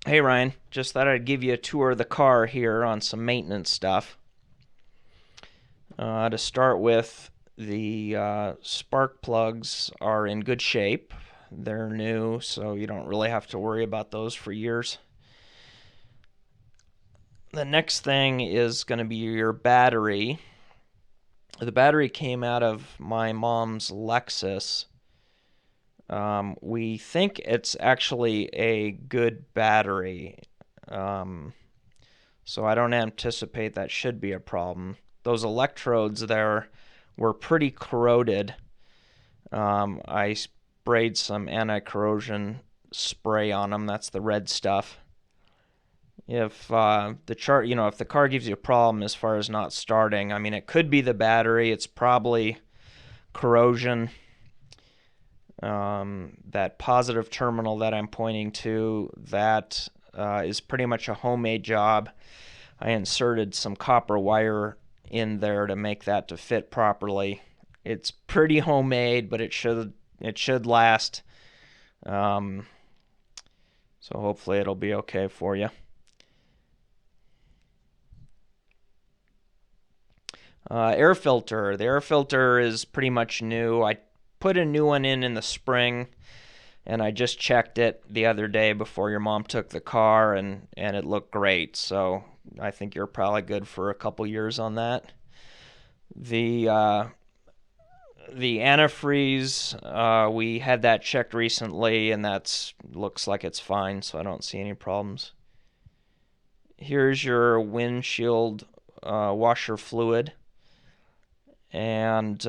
Hey Ryan, just thought I'd give you a tour of the car here on some maintenance stuff. To start with, the spark plugs are in good shape. They're new, so you don't really have to worry about those for years. The next thing is going to be your battery. The battery came out of my mom's Lexus. We think it's actually a good battery. Um, so I don't anticipate that should be a problem. Those electrodes there were pretty corroded. I sprayed some anti-corrosion spray on them. That's the red stuff. If if the car gives you a problem as far as not starting, I mean, it could be the battery. It's probably corrosion. That positive terminal that I'm pointing to, that is pretty much a homemade job. I inserted some copper wire in there to make that to fit properly. It's pretty homemade, but it should last. Um, so hopefully it'll be okay for you. Air filter. The air filter is pretty much new. I put a new one in the spring, and I just checked it the other day before your mom took the car, and it looked great. So I think you're probably good for a couple years on that. The uh, the antifreeze, we had that checked recently, and that's looks like it's fine, so I don't see any problems. Here's your windshield washer fluid, and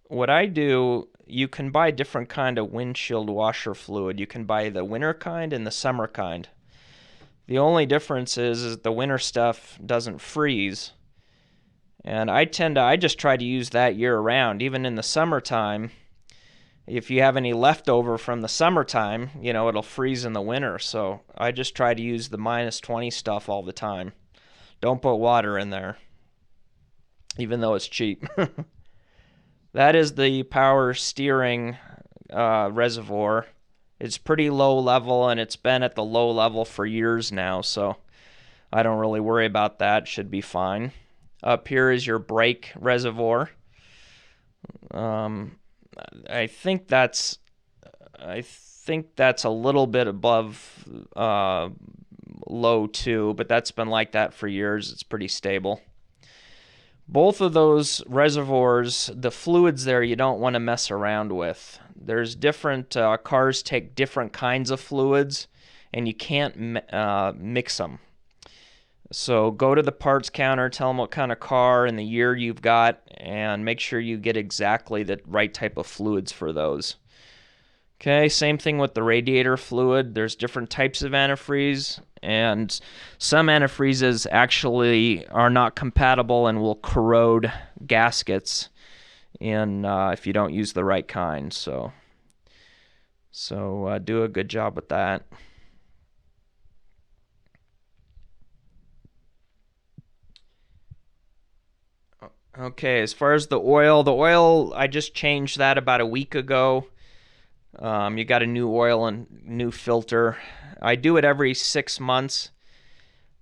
what I do, you can buy different kind of windshield washer fluid. You can buy the winter kind and the summer kind. The only difference is the winter stuff doesn't freeze. And I just try to use that year round. Even in the summertime, if you have any leftover from the summertime, it'll freeze in the winter. So I just try to use the -20 stuff all the time. Don't put water in there, even though it's cheap. That is the power steering reservoir. It's pretty low level, and it's been at the low level for years now, so I don't really worry about that. Should be fine. Up here is your brake reservoir. Um, I think that's a little bit above low too, but that's been like that for years. It's pretty stable. Both of those reservoirs, the fluids there, you don't want to mess around with. There's different cars take different kinds of fluids, and you can't mix them. So go to the parts counter, tell them what kind of car and the year you've got, and make sure you get exactly the right type of fluids for those. Okay, same thing with the radiator fluid. There's different types of antifreeze, and some antifreezes actually are not compatible and will corrode gaskets if you don't use the right kind. So do a good job with that. Okay, as far as the oil I just changed that about a week ago. You got a new oil and new filter. I do it every 6 months.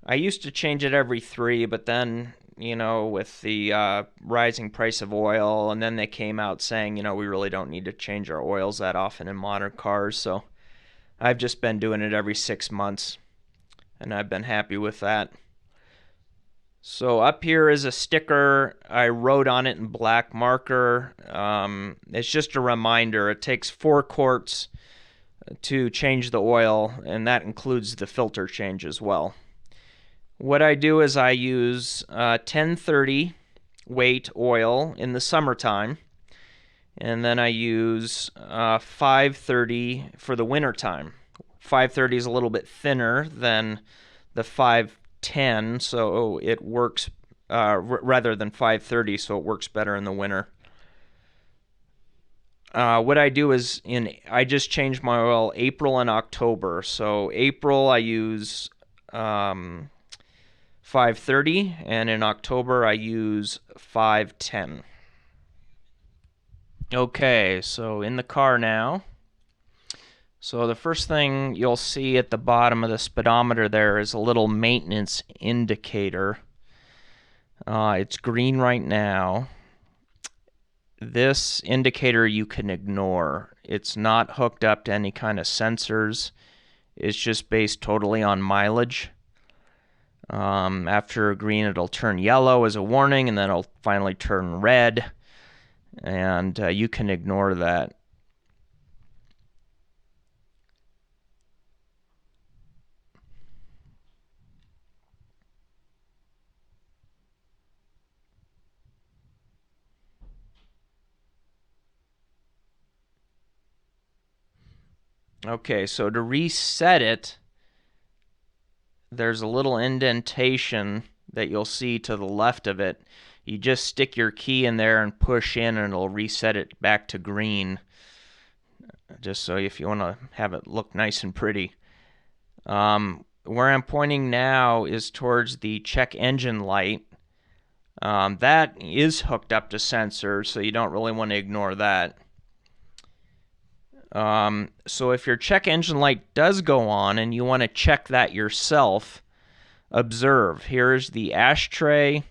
I used to change it every 3, but then, with the rising price of oil, and then they came out saying, we really don't need to change our oils that often in modern cars. So I've just been doing it every 6 months, and I've been happy with that. So up here is a sticker. I wrote on it in black marker. It's just a reminder. It takes 4 quarts to change the oil, and that includes the filter change as well. What I do is I use 1030 weight oil in the summertime, and then I use 530 for the wintertime. 530 is a little bit thinner than the 510, so it works rather than 530, so it works better in the winter. What I do is I just change my oil April and October. So April I use 530, and in October I use 510. Okay, so in the car now. So the first thing you'll see at the bottom of the speedometer there is a little maintenance indicator. It's green right now. This indicator you can ignore. It's not hooked up to any kind of sensors. It's just based totally on mileage. After green, it'll turn yellow as a warning, and then it'll finally turn red, and you can ignore that. Okay, so to reset it, there's a little indentation that you'll see to the left of it. You just stick your key in there and push in, and it'll reset it back to green. Just so if you want to have it look nice and pretty. Where I'm pointing now is towards the check engine light. That is hooked up to sensors, so you don't really want to ignore that. So if your check engine light does go on and you want to check that yourself, observe. Here's the ashtray.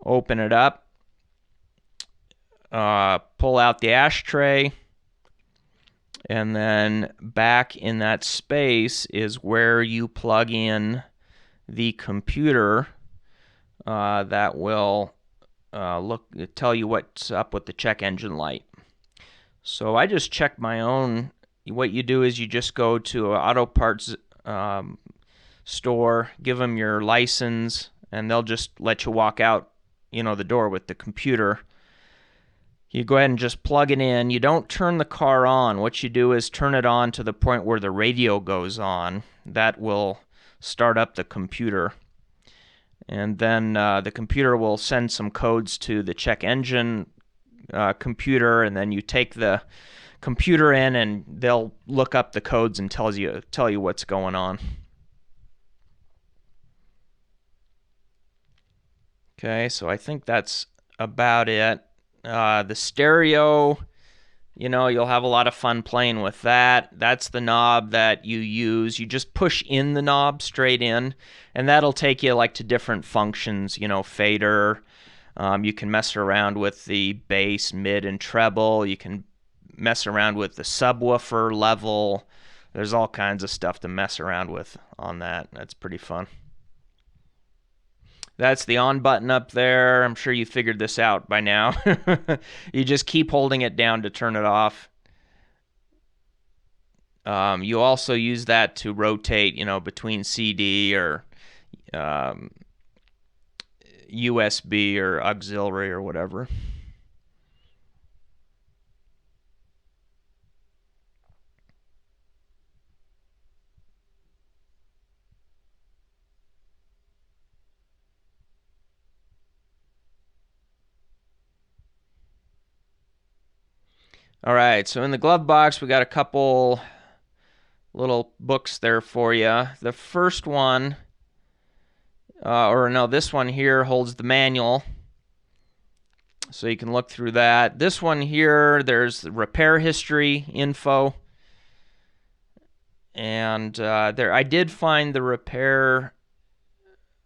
Open it up. Pull out the ashtray. And then back in that space is where you plug in the computer that will tell you what's up with the check engine light. So I just checked my own. What you do is you just go to an auto parts store, give them your license, and they'll just let you walk out, the door with the computer. You go ahead and just plug it in. You don't turn the car on. What you do is turn it on to the point where the radio goes on. That will start up the computer. And then the computer will send some codes to the check engine computer, and then you take the computer in and they'll look up the codes and tell you what's going on. Okay, so I think that's about it. The stereo, you'll have a lot of fun playing with that. That's the knob that you use. You just push in the knob straight in, and that'll take you to different functions, fader. You can mess around with the bass, mid, and treble. You can mess around with the subwoofer level. There's all kinds of stuff to mess around with on that. That's pretty fun. That's the on button up there. I'm sure you figured this out by now. You just keep holding it down to turn it off. You also use that to rotate, between CD or USB or auxiliary or whatever. All right, so in the glove box, we got a couple little books there for you. The first one, this one here holds the manual, so you can look through that. This one here, there's the repair history info, and I did find the repair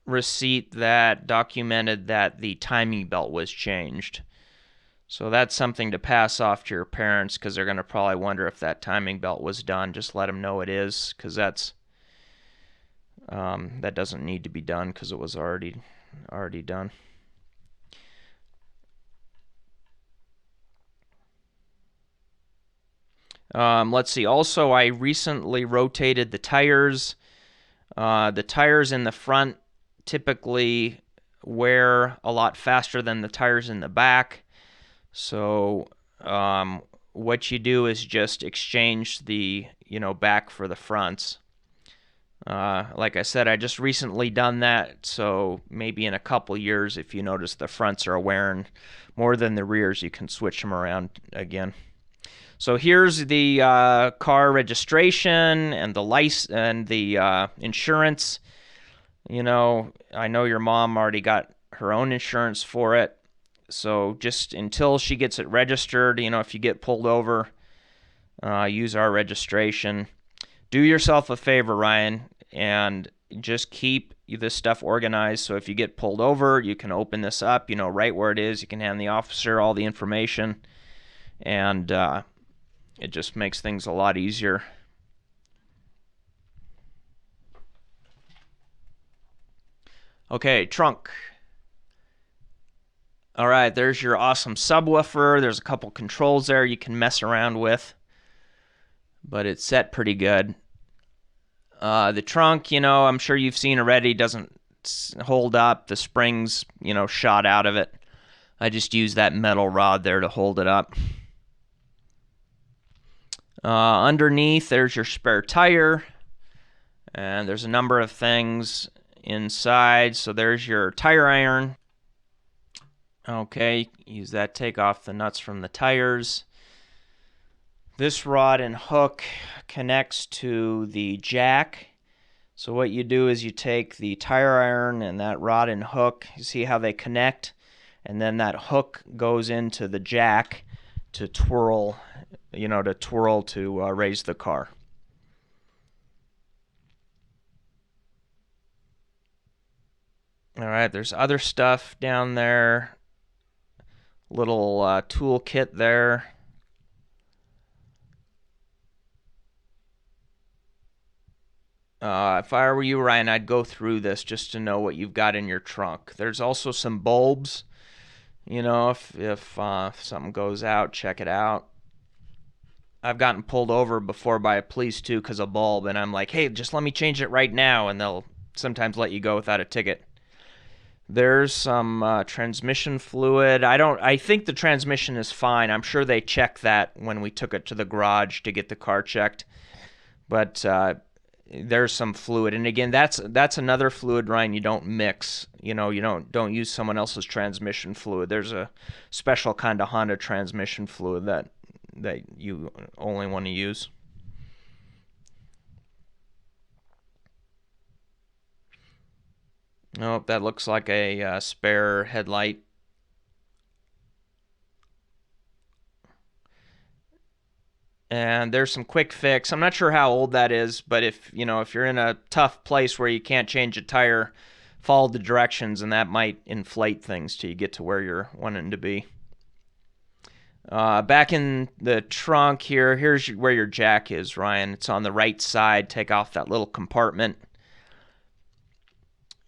receipt that documented that the timing belt was changed. So that's something to pass off to your parents, because they're going to probably wonder if that timing belt was done. Just let them know it is, because that doesn't need to be done because it was already done. Let's see. Also, I recently rotated the tires. The tires in the front typically wear a lot faster than the tires in the back. So what you do is just exchange the back for the fronts. Like I said, I just recently done that, so maybe in a couple years, if you notice the fronts are wearing more than the rears, you can switch them around again. So here's the car registration and the license and the insurance. I know your mom already got her own insurance for it. So just until she gets it registered, if you get pulled over, use our registration. Do yourself a favor, Ryan, and just keep this stuff organized. So if you get pulled over, you can open this up, you know right where it is. You can hand the officer all the information, and it just makes things a lot easier. Okay, trunk. All right, there's your awesome subwoofer. There's a couple controls there you can mess around with, but it's set pretty good. The trunk, I'm sure you've seen already, doesn't hold up. The springs, shot out of it. I just use that metal rod there to hold it up. Underneath, there's your spare tire, and there's a number of things inside. So there's your tire iron. Okay, use that, take off the nuts from the tires. This rod and hook connects to the jack. So what you do is you take the tire iron and that rod and hook, you see how they connect, and then that hook goes into the jack to twirl, to raise the car. All right, there's other stuff down there. Little tool kit there. If I were you, Ryan, I'd go through this just to know what you've got in your trunk. There's also some bulbs. If something goes out, check it out. I've gotten pulled over before by a police too because of a bulb, and I'm like, hey, just let me change it right now, and they'll sometimes let you go without a ticket. There's some transmission fluid. I think the transmission is fine. I'm sure they checked that when we took it to the garage to get the car checked. But there's some fluid, and again, that's another fluid, Ryan, you don't mix. You don't use someone else's transmission fluid. There's a special kind of Honda transmission fluid that you only want to use. Nope, that looks like a spare headlight. And there's some quick fix. I'm not sure how old that is, but if you're in a tough place where you can't change a tire, follow the directions, and that might inflate things till you get to where you're wanting to be. Back in the trunk here's where your jack is, Ryan. It's on the right side. Take off that little compartment.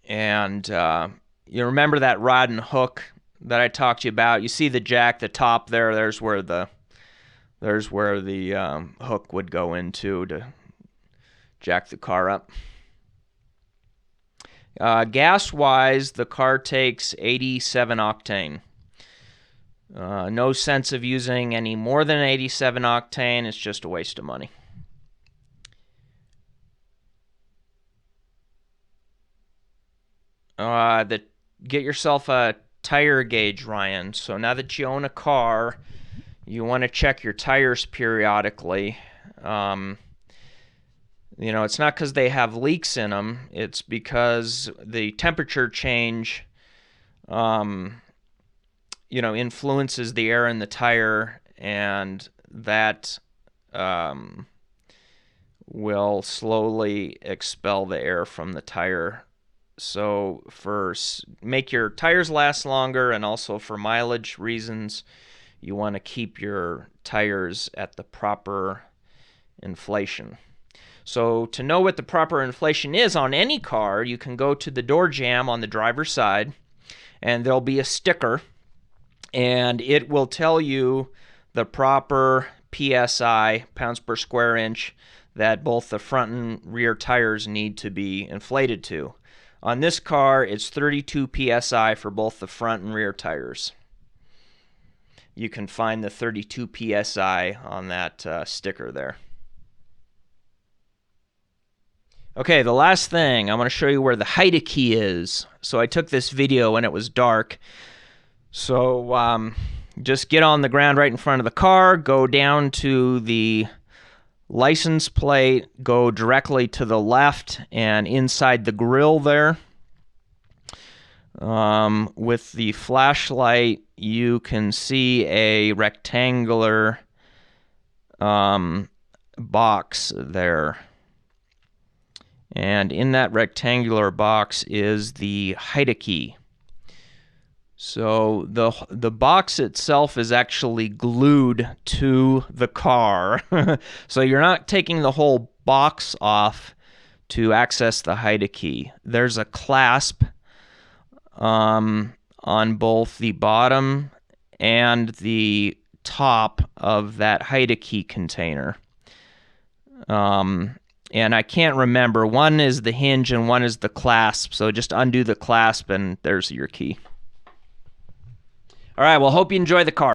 And you remember that rod and hook that I talked to you about? You see the jack, the top there. There's where the hook would go into to jack the car up. Gas-wise, the car takes 87 octane. No sense of using any more than 87 octane. It's just a waste of money. Get yourself a tire gauge, Ryan. So now that you own a car, you want to check your tires periodically. It's not because they have leaks in them. It's because the temperature change, influences the air in the tire, and that will slowly expel the air from the tire. So make your tires last longer, and also for mileage reasons, you want to keep your tires at the proper inflation. So to know what the proper inflation is on any car, you can go to the door jamb on the driver's side, and there'll be a sticker, and it will tell you the proper PSI, pounds per square inch, that both the front and rear tires need to be inflated to. On this car, it's 32 PSI for both the front and rear tires. You can find the 32 PSI on that sticker there. Okay, the last thing, I want to show you where the hide key is. So I took this video when it was dark. So just get on the ground right in front of the car, go down to the license plate, go directly to the left, and inside the grill there, with the flashlight, you can see a rectangular box there. And in that rectangular box is the HIDA key. So the box itself is actually glued to the car. So you're not taking the whole box off to access the HIDA key. There's a clasp on both the bottom and the top of that HIDA key container. And I can't remember. One is the hinge and one is the clasp. So just undo the clasp and there's your key. All right, well, hope you enjoy the car.